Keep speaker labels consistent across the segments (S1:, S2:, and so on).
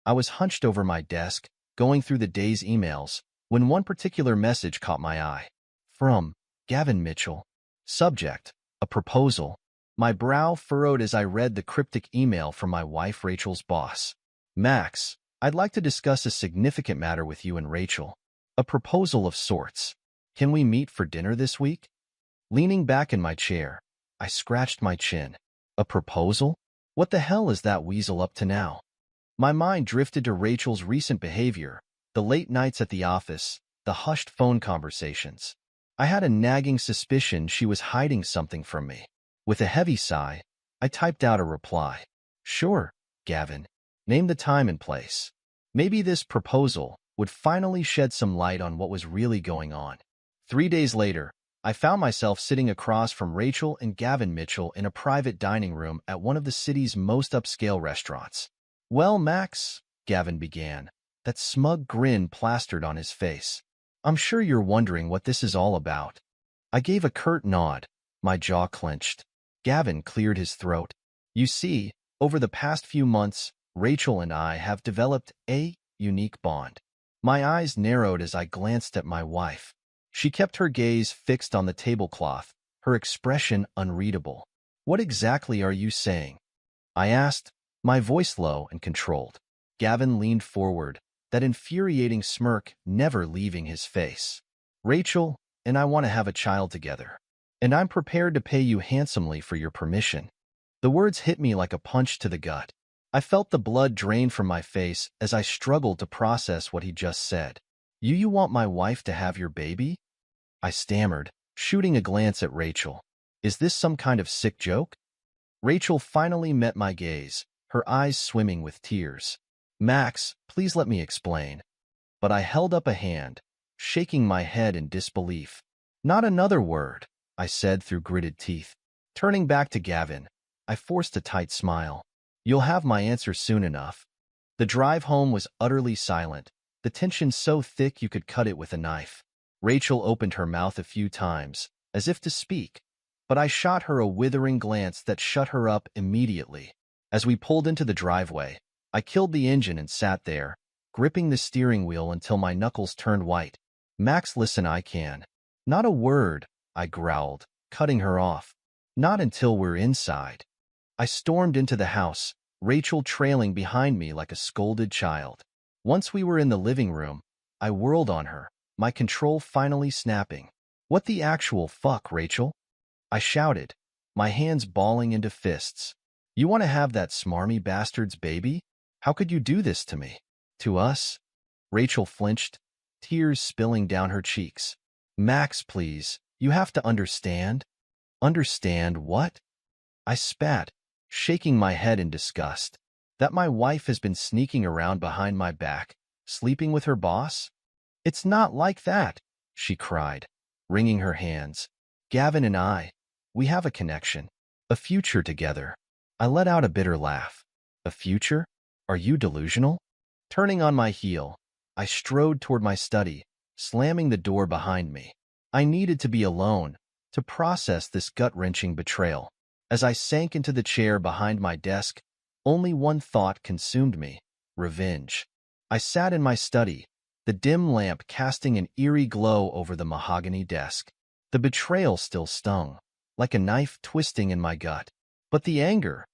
S1: I was hunched over my desk, going through the day's emails, when one particular message caught my eye. From Gavin Mitchell. Subject: a proposal. My brow furrowed as I read the cryptic email from my wife Rachel's boss. Max, I'd like to discuss a significant matter with you and Rachel. A proposal of sorts. Can we meet for dinner this week? Leaning back in my chair, I scratched my chin. A proposal? What the hell is that weasel up to now? My mind drifted to Rachel's recent behavior, the late nights at the office, the hushed phone conversations. I had a nagging suspicion she was hiding something from me. With a heavy sigh, I typed out a reply. Sure, Gavin. Name the time and place. Maybe this proposal would finally shed some light on what was really going on. 3 days later, I found myself sitting across from Rachel and Gavin Mitchell in a private dining room at one of the city's most upscale restaurants. Well, Max, Gavin began, that smug grin plastered on his face. I'm sure you're wondering what this is all about. I gave a curt nod, my jaw clenched. Gavin cleared his throat. You see, over the past few months, Rachel and I have developed a unique bond. My eyes narrowed as I glanced at my wife. She kept her gaze fixed on the tablecloth, her expression unreadable. What exactly are you saying? I asked, my voice low and controlled. Gavin leaned forward, that infuriating smirk never leaving his face. Rachel and I want to have a child together, and I'm prepared to pay you handsomely for your permission. The words hit me like a punch to the gut. I felt the blood drain from my face as I struggled to process what he just said. You want my wife to have your baby? I stammered, shooting a glance at Rachel. Is this some kind of sick joke? Rachel finally met my gaze, her eyes swimming with tears. Max, please let me explain. But I held up a hand, shaking my head in disbelief. Not another word, I said through gritted teeth. Turning back to Gavin, I forced a tight smile. You'll have my answer soon enough. The drive home was utterly silent, the tension so thick you could cut it with a knife. Rachel opened her mouth a few times, as if to speak, but I shot her a withering glance that shut her up immediately. As we pulled into the driveway, I killed the engine and sat there, gripping the steering wheel until my knuckles turned white. Max, listen, I can. Not a word, I growled, cutting her off. Not until we're inside. I stormed into the house, Rachel trailing behind me like a scolded child. Once we were in the living room, I whirled on her, my control finally snapping. What the actual fuck, Rachel? I shouted, my hands balling into fists. You want to have that smarmy bastard's baby? How could you do this to me? To us? Rachel flinched, tears spilling down her cheeks. Max, please, you have to understand. Understand what? I spat, shaking my head in disgust. That my wife has been sneaking around behind my back, sleeping with her boss? It's not like that, she cried, wringing her hands. Gavin and I, we have a connection, a future together. I let out a bitter laugh. A future? Are you delusional? Turning on my heel, I strode toward my study, slamming the door behind me. I needed to be alone, to process this gut-wrenching betrayal. As I sank into the chair behind my desk, only one thought consumed me: revenge. I sat in my study, the dim lamp casting an eerie glow over the mahogany desk. The betrayal still stung, like a knife twisting in my gut. But the anger,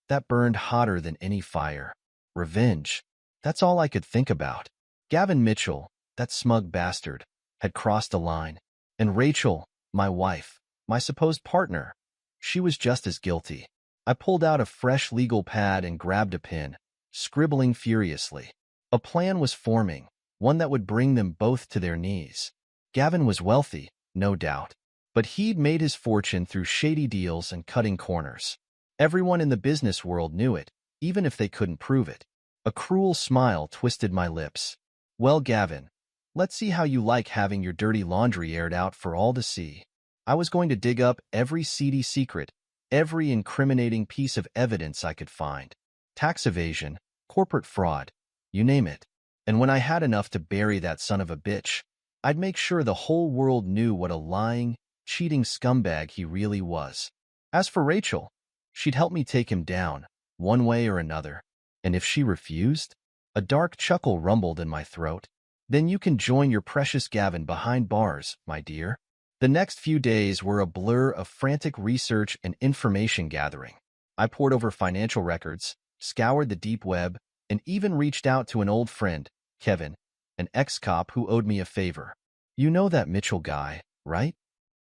S1: that burned hotter than any fire. Revenge, that's all I could think about. Gavin Mitchell, that smug bastard, had crossed a line. And Rachel, my wife, my supposed partner, she was just as guilty. I pulled out a fresh legal pad and grabbed a pen, scribbling furiously. A plan was forming, one that would bring them both to their knees. Gavin was wealthy, no doubt, but he'd made his fortune through shady deals and cutting corners. Everyone in the business world knew it, even if they couldn't prove it. A cruel smile twisted my lips. Well, Gavin, let's see how you like having your dirty laundry aired out for all to see. I was going to dig up every seedy secret, every incriminating piece of evidence I could find. Tax evasion, corporate fraud, you name it. And when I had enough to bury that son of a bitch, I'd make sure the whole world knew what a lying, cheating scumbag he really was. As for Rachel, she'd help me take him down, one way or another. And if she refused, A dark chuckle rumbled in my throat. Then you can join your precious Gavin behind bars, my dear. The next few days were a blur of frantic research and information gathering. I pored over financial records, scoured the deep web, and even reached out to an old friend, Kevin, an ex-cop who owed me a favor. You know that Mitchell guy, right?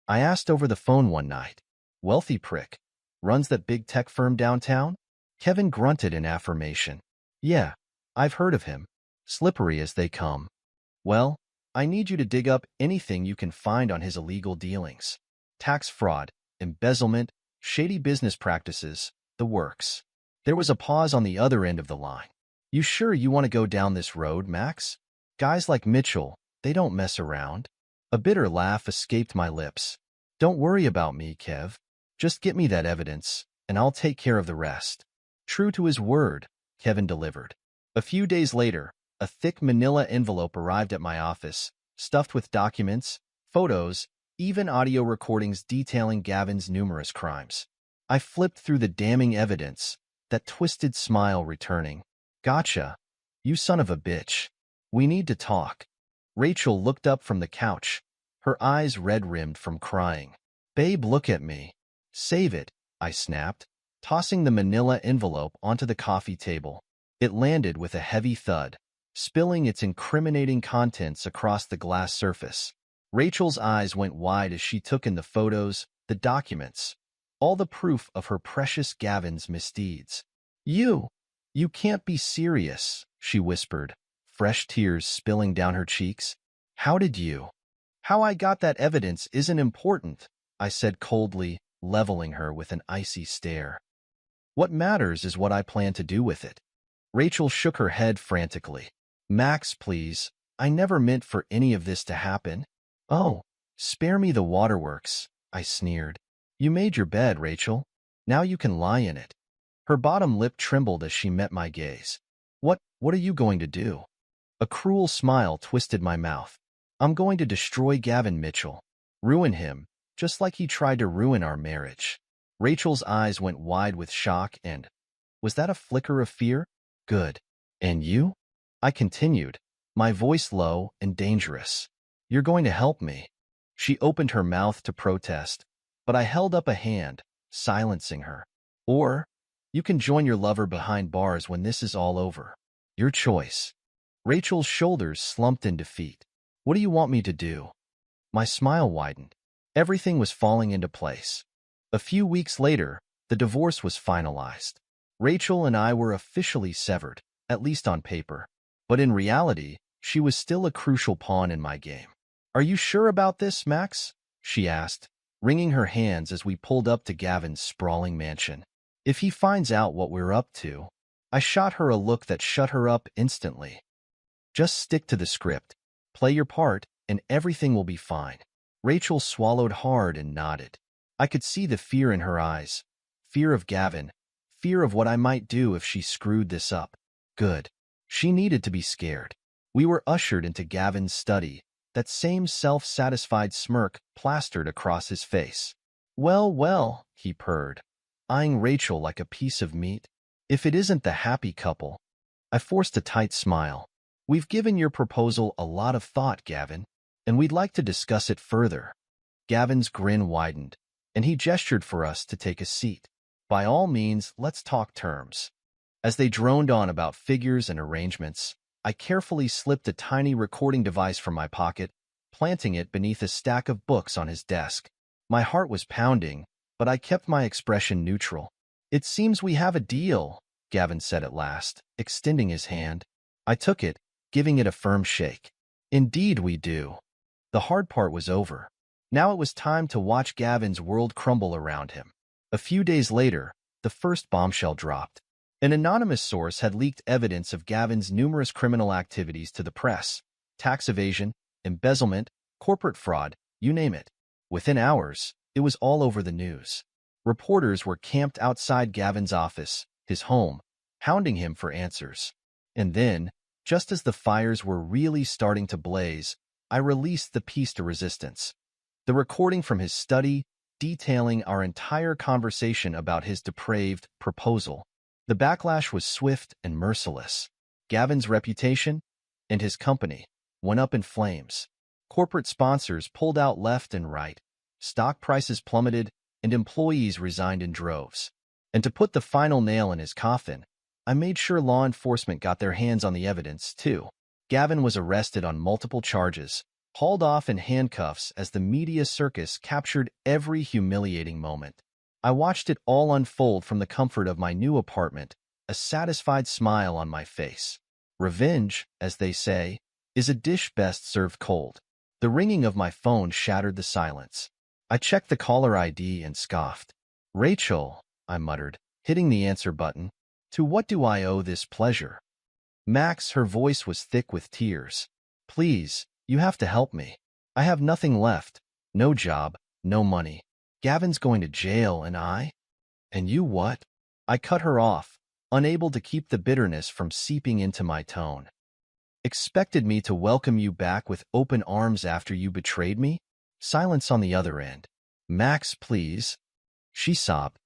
S1: I asked over the phone one night. Wealthy prick. Runs that big tech firm downtown? Kevin grunted in affirmation. Yeah, I've heard of him. Slippery as they come. Well, I need you to dig up anything you can find on his illegal dealings. Tax fraud, embezzlement, shady business practices, the works. There was a pause on the other end of the line. You sure you want to go down this road, Max? Guys like Mitchell, they don't mess around. A bitter laugh escaped my lips. Don't worry about me, Kev. Just get me that evidence, and I'll take care of the rest. True to his word, Kevin delivered. A few days later, a thick manila envelope arrived at my office, stuffed with documents, photos, even audio recordings detailing Gavin's numerous crimes. I flipped through the damning evidence, that twisted smile returning. Gotcha. You son of a bitch. We need to talk. Rachel looked up from the couch, her eyes red-rimmed from crying. Babe, look at me. Save it, I snapped, tossing the manila envelope onto the coffee table. It landed with a heavy thud, spilling its incriminating contents across the glass surface. Rachel's eyes went wide as she took in the photos, the documents, all the proof of her precious Gavin's misdeeds. You can't be serious, she whispered, fresh tears spilling down her cheeks. How did you? How I got that evidence isn't important, I said coldly, leveling her with an icy stare. What matters is what I plan to do with it. Rachel shook her head frantically. Max, please, I never meant for any of this to happen. Oh, spare me the waterworks, I sneered. You made your bed, Rachel. Now you can lie in it. Her bottom lip trembled as she met my gaze. What are you going to do? A cruel smile twisted my mouth. I'm going to destroy Gavin Mitchell. Ruin him, just like he tried to ruin our marriage. Rachel's eyes went wide with shock and, was that a flicker of fear? Good. And you? I continued, my voice low and dangerous. You're going to help me. She opened her mouth to protest, but I held up a hand, silencing her. Or, you can join your lover behind bars when this is all over. Your choice. Rachel's shoulders slumped in defeat. What do you want me to do? My smile widened. Everything was falling into place. A few weeks later, the divorce was finalized. Rachel and I were officially severed, at least on paper. But in reality, she was still a crucial pawn in my game. Are you sure about this, Max? She asked, wringing her hands as we pulled up to Gavin's sprawling mansion. If he finds out what we're up to, I shot her a look that shut her up instantly. Just stick to the script, play your part, and everything will be fine. Rachel swallowed hard and nodded. I could see the fear in her eyes. Fear of Gavin. Fear of what I might do if she screwed this up. Good. She needed to be scared. We were ushered into Gavin's study, that same self-satisfied smirk plastered across his face. Well, he purred, eyeing Rachel like a piece of meat. If it isn't the happy couple. I forced a tight smile. We've given your proposal a lot of thought, Gavin, and we'd like to discuss it further. Gavin's grin widened, and he gestured for us to take a seat. By all means, let's talk terms. As they droned on about figures and arrangements, I carefully slipped a tiny recording device from my pocket, planting it beneath a stack of books on his desk. My heart was pounding, but I kept my expression neutral. It seems we have a deal, Gavin said at last, extending his hand. I took it, giving it a firm shake. Indeed we do. The hard part was over. Now it was time to watch Gavin's world crumble around him. A few days later, the first bombshell dropped. An anonymous source had leaked evidence of Gavin's numerous criminal activities to the press. Tax evasion, embezzlement, corporate fraud, you name it. Within hours, it was all over the news. Reporters were camped outside Gavin's office, his home, hounding him for answers. And then, just as the fires were really starting to blaze, I released the piece de resistance. The recording from his study, detailing our entire conversation about his depraved proposal. The backlash was swift and merciless. Gavin's reputation and his company went up in flames. Corporate sponsors pulled out left and right, stock prices plummeted, and employees resigned in droves. And to put the final nail in his coffin, I made sure law enforcement got their hands on the evidence, too. Gavin was arrested on multiple charges, hauled off in handcuffs as the media circus captured every humiliating moment. I watched it all unfold from the comfort of my new apartment, a satisfied smile on my face. Revenge, as they say, is a dish best served cold. The ringing of my phone shattered the silence. I checked the caller ID and scoffed. "Rachel," I muttered, hitting the answer button. "To what do I owe this pleasure?" Max, her voice was thick with tears. "Please, you have to help me. I have nothing left. No job, no money. Gavin's going to jail and I? And you what?" I cut her off, unable to keep the bitterness from seeping into my tone. "Expected me to welcome you back with open arms after you betrayed me?" Silence on the other end. "Max, please." She sobbed.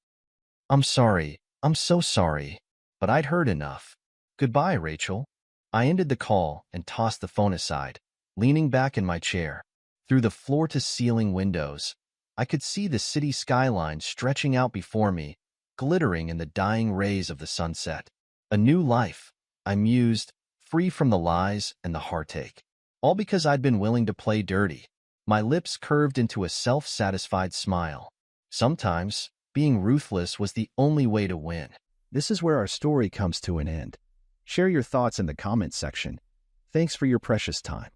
S1: "I'm sorry. I'm so sorry. But I'd heard enough. Goodbye, Rachel." I ended the call and tossed the phone aside, leaning back in my chair. Through the floor-to-ceiling windows, I could see the city skyline stretching out before me, glittering in the dying rays of the sunset. A new life, I mused, free from the lies and the heartache. All because I'd been willing to play dirty. My lips curved into a self-satisfied smile. Sometimes, being ruthless was the only way to win. This is where our story comes to an end. Share your thoughts in the comments section. Thanks for your precious time.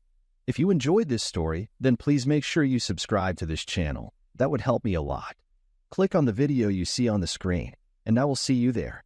S1: If you enjoyed this story, then please make sure you subscribe to this channel. That would help me a lot. Click on the video you see on the screen, and I will see you there.